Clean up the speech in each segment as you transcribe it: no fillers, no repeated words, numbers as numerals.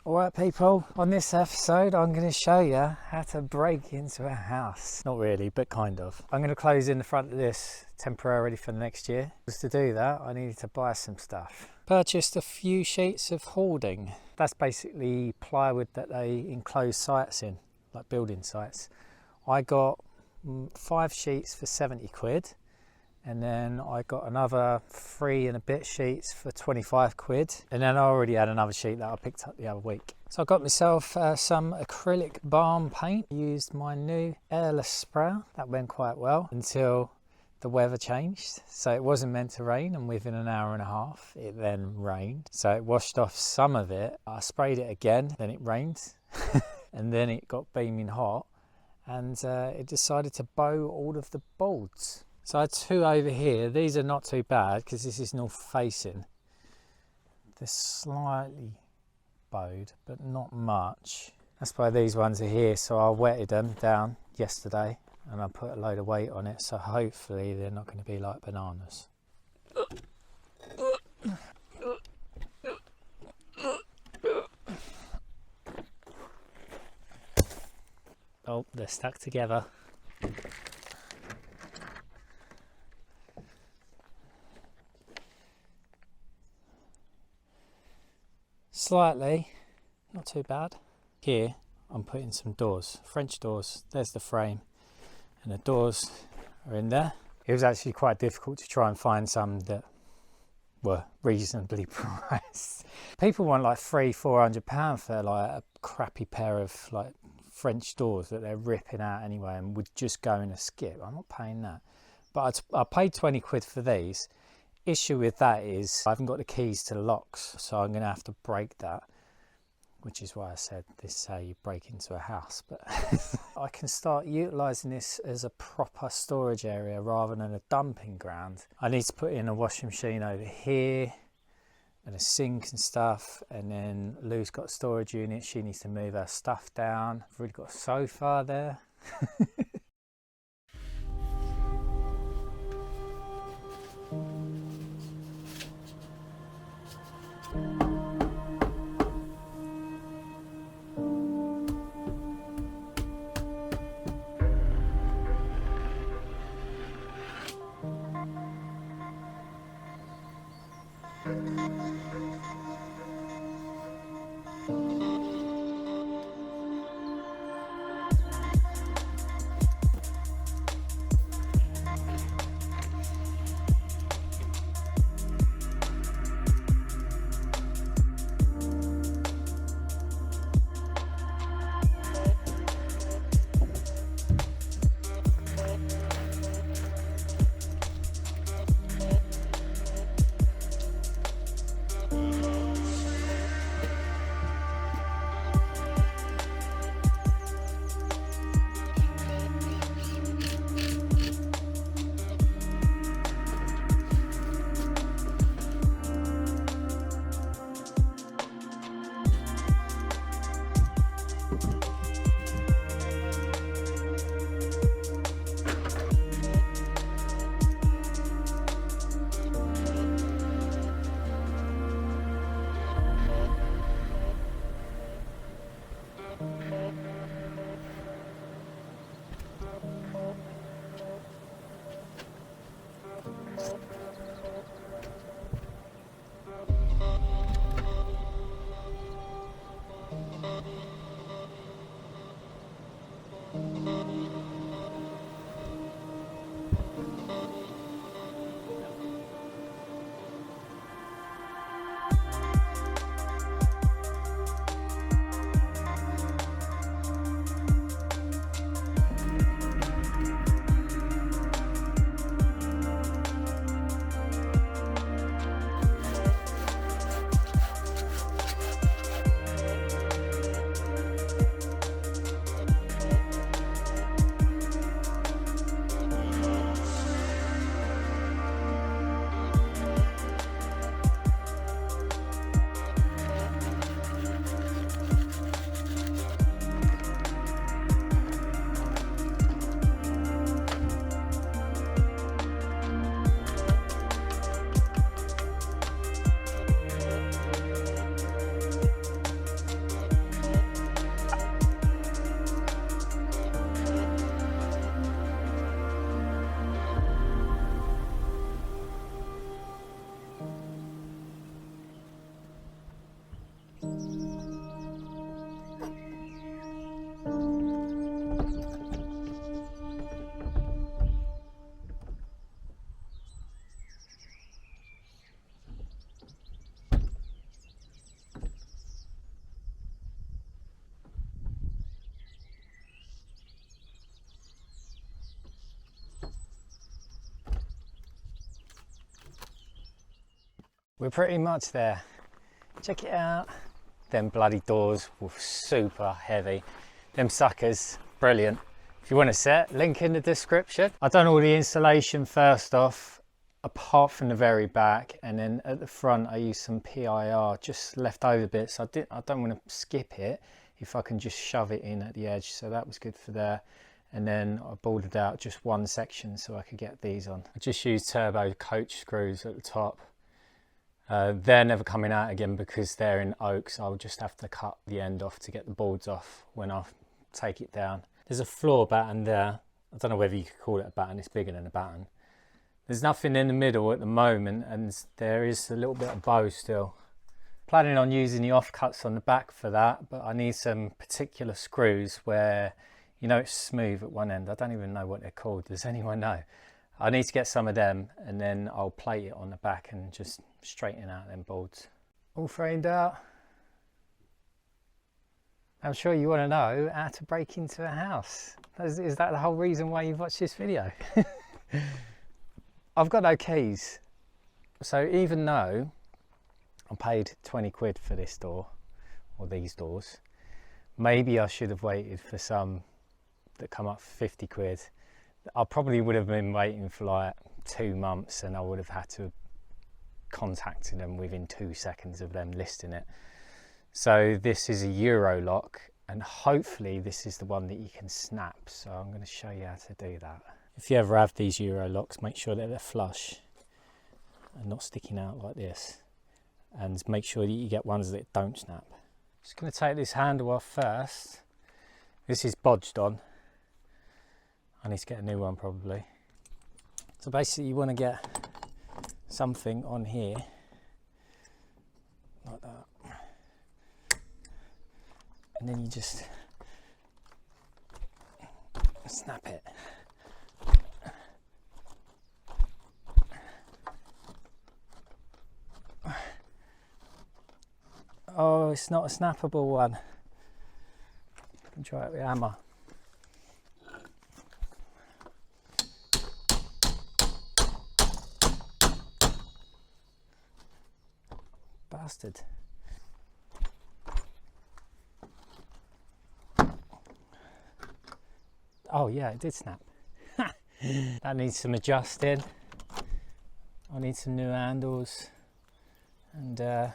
Alright people, on this episode I'm going to show you how to break into a house. Not really, but kind of. I'm going to close in the front of this temporarily for the next year. Just to do that I needed to buy some stuff. Purchased a few sheets of hoarding. That's basically plywood that they enclose sites in, like building sites. I got 5 sheets for 70 quid. And then I got another 3 and a bit sheets for 25 quid. And then I already had another sheet that I picked up the other week. So I got myself some acrylic balm paint. Used my new airless sprayer. That went quite well until the weather changed. So it wasn't meant to rain, and within an hour and a half it then rained. So it washed off some of it. I sprayed it again, then it rained. And then it got beaming hot, and it decided to bow all of the boards. So I had 2 over here. These are not too bad because this is north facing. They're slightly bowed, but not much. That's why these ones are here. So I wetted them down yesterday and I put a load of weight on it. So hopefully they're not going to be like bananas. Oh, they're stuck together. Slightly, not too bad. Here I'm putting some doors, French doors. There's the frame and the doors are in there. It was actually quite difficult to try and find some that were reasonably priced. People want like £300-400 for like a crappy pair of like French doors that they're ripping out anyway and would just go in a skip. I'm not paying that. But I paid 20 quid for these. Issue with that is I haven't got the keys to the locks, so I'm going to have to break that, which is why I said this is how you break into a house. But I can start utilising this as a proper storage area rather than a dumping ground. I need to put in a washing machine over here and a sink and stuff, and then Lou's got a storage unit. She needs to move her stuff down. I've already got a sofa there. We're pretty much there. Check it out. Them bloody doors were super heavy. Them suckers, brilliant. If you want a set, link in the description. I've done all the installation first off, apart from the very back, and then at the front I used some PIR, just leftover bits. I don't want to skip it if I can just shove it in at the edge, so that was good for there. And then I boarded out just one section so I could get these on. I just used turbo coach screws at the top. They're never coming out again because they're in oak, so I'll just have to cut the end off to get the boards off when I take it down. There's a floor batten there. I don't know whether you could call it a batten, it's bigger than a batten. There's nothing in the middle at the moment, and there is a little bit of bow still. Planning on using the offcuts on the back for that, but I need some particular screws where, you know, it's smooth at one end. I don't even know what they're called. Does anyone know? I need to get some of them, and then I'll plate it on the back and just straighten out them boards. All framed out. I'm sure you want to know how to break into a house. Is that the whole reason why you've watched this video? I've got no keys. So even though I paid 20 quid for this door, or these doors, maybe I should have waited for some that come up for 50 quid. I probably would have been waiting for like 2 months, and I would have had to have contacted them within 2 seconds of them listing it. So this is a Euro lock, and hopefully this is the one that you can snap. So I'm going to show you how to do that. If you ever have these Euro locks, make sure that they're flush and not sticking out like this. And make sure that you get ones that don't snap. Just going to take this handle off first. This is bodged on. I need to get a new one probably. So basically you want to get something on here like that, and then you just snap it. Oh, it's not a snappable one. I can try it with a hammer. Bastard. Oh yeah, it did snap. That needs some adjusting. I need some new handles, and yeah,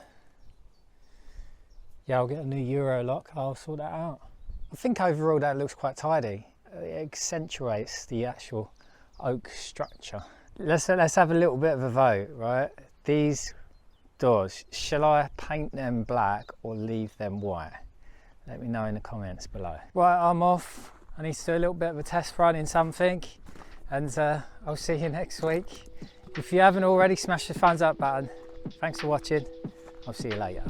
I'll get a new Euro lock. I'll sort that out. I think overall that looks quite tidy. It accentuates the actual oak structure. Let's have a little bit of a vote, right? These doors, shall I paint them black or leave them white? Let me know in the comments below. Right, I'm off. I need to do a little bit of a test run in something, and I'll see you next week. If you haven't already, smash the thumbs up button. Thanks for watching. I'll see you later.